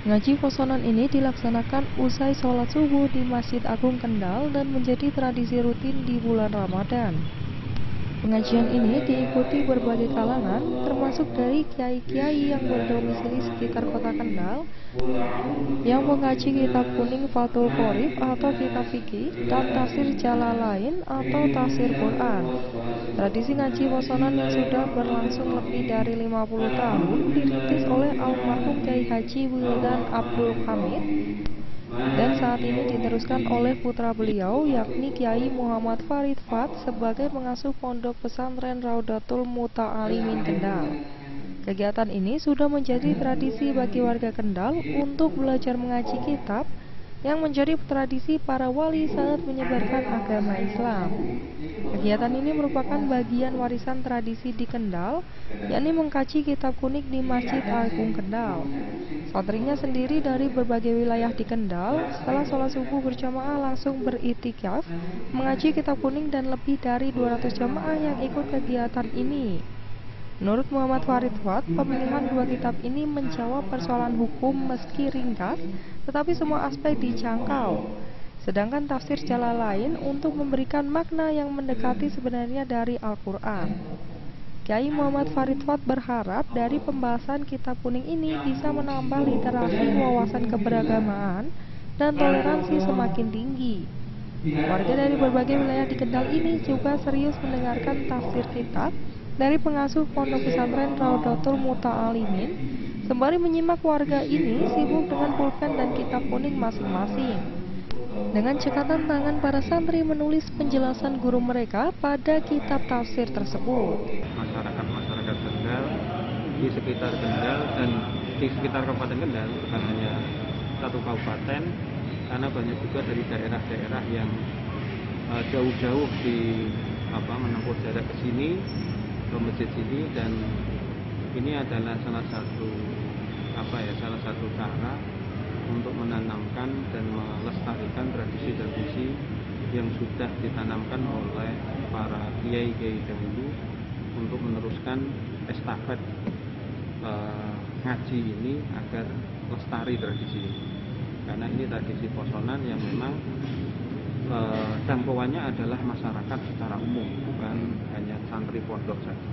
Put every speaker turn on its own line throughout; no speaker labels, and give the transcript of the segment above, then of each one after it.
Ngaji posonan ini dilaksanakan usai sholat subuh di Masjid Agung Kendal dan menjadi tradisi rutin di bulan Ramadan. Pengajian ini diikuti berbagai kalangan, termasuk dari kiai-kiai yang berdomisili sekitar kota Kendal, yang mengaji kitab kuning Fathul Qorib atau kitab fikih, dan tafsir Jalalain atau tafsir Quran. Tradisi ngaji posonan yang sudah berlangsung lebih dari 50 tahun dirintis oleh almarhum Kiai Haji Wildan Abdul Hamid, dan saat ini diteruskan oleh putra beliau yakni Kiai Muhammad Farid Fat sebagai pengasuh pondok pesantren Raudatul Muta'alimin Kendal. Kegiatan ini sudah menjadi tradisi bagi warga Kendal untuk belajar mengaji kitab yang menjadi tradisi para wali saat menyebarkan agama Islam. Kegiatan ini merupakan bagian warisan tradisi di Kendal, yakni mengkaji kitab kuning di Masjid Agung Kendal. Santrinya sendiri dari berbagai wilayah di Kendal setelah sholat subuh berjamaah langsung beritikaf mengaji kitab kuning dan lebih dari 200 jamaah yang ikut kegiatan ini. Menurut Muhammad Farid Fat, pemilihan dua kitab ini menjawab persoalan hukum meski ringkas, tetapi semua aspek dijangkau. Sedangkan tafsir Jalalain untuk memberikan makna yang mendekati sebenarnya dari Al-Quran. Kiai Muhammad Farid Fat berharap dari pembahasan kitab kuning ini bisa menambah literasi wawasan keberagamaan dan toleransi semakin tinggi. Warga dari berbagai wilayah di Kendal ini juga serius mendengarkan tafsir kitab dari pengasuh pondok pesantren Raudatul Muta'alimin, sembari menyimak warga ini sibuk dengan pulpen dan kitab kuning masing-masing. Dengan cekatan tangan para santri menulis penjelasan guru mereka pada kitab tafsir tersebut.
Masyarakat Kendal, di sekitar Kendal dan di sekitar Kabupaten Kendal, bukan hanya satu kabupaten, karena banyak juga dari daerah-daerah yang jauh-jauh menempuh jarak ke sini, ke masjid sini, dan ini adalah salah satu cara untuk menanamkan dan melestarikan tradisi-tradisi yang sudah ditanamkan oleh para kiai-kiai dahulu untuk meneruskan estafet ngaji ini agar lestari tradisi ini. Karena ini tradisi posonan yang memang jangkauannya adalah masyarakat secara umum, bukan hanya santri pondok saja.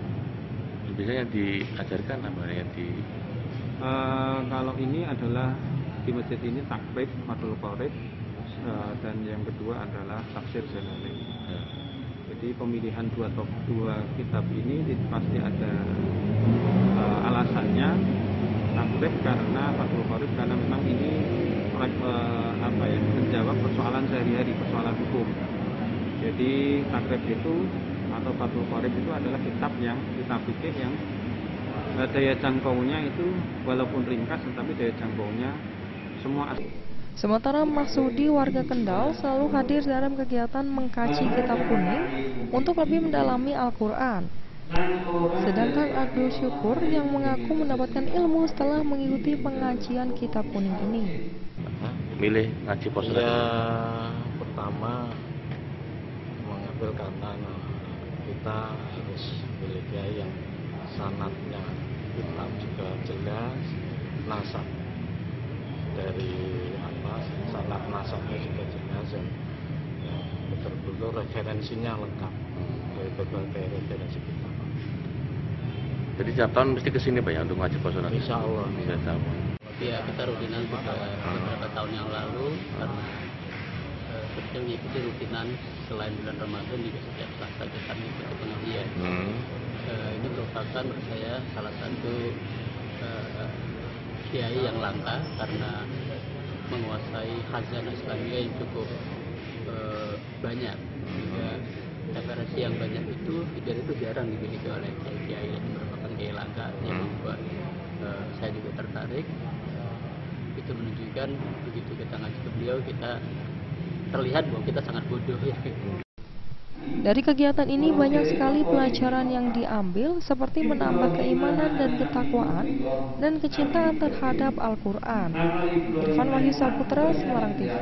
Biasanya diajarkan apa ya
kalau ini adalah di masjid ini takrib Fathul Qorib, dan yang kedua adalah tafsir Jalalain. Jadi pemilihan dua kitab ini pasti ada alasannya. Takrib karena Fathul Qorib karena memang ini menjawab persoalan sehari-hari, persoalan hukum. Jadi takrib itu atau Fathul Qorib itu adalah kitab fikih yang daya jangkaunya itu walaupun ringkas tetapi daya jangkaunya semua.
Sementara Maksudi warga Kendal selalu hadir dalam kegiatan mengkaji kitab kuning untuk lebih mendalami Al-Quran. Sedangkan Abdul Syukur yang mengaku mendapatkan ilmu setelah mengikuti pengajian kitab kuning ini.
Milih ngaji posonan?
Ya, pertama mengambil karena kita harus pilih kiai yang sanadnya kitab juga jelas, nasab dari sanad nasabnya juga jelas, dan betul-betul referensinya lengkap dari berbagai referensi kitab.
Jadi tiap tahun mesti kesini Pak ya untuk ngaji posonan?
Insya Allah.
Ya, kita rutinan sudah beberapa tahun yang lalu karena kita mengikuti rutinan selain bulan Ramadan juga setiap Selasa kita mengikuti pengajian. Ini merupakan menurut saya salah satu kiai yang langka karena menguasai khazanah Islamiyah yang cukup banyak. Juga referensi yang banyak itu jarang dimiliki oleh kiai-kiai yang merupakan kiai langka yang membuat saya juga tertarik. Itu menunjukkan begitu kita ngaji ke beliau kita terlihat bahwa kita sangat bodoh ya.
Dari kegiatan ini banyak sekali pelajaran yang diambil seperti menambah keimanan dan ketakwaan dan kecintaan terhadap Al-Quran. Irfan Wahyu Saputra, Semarang TV.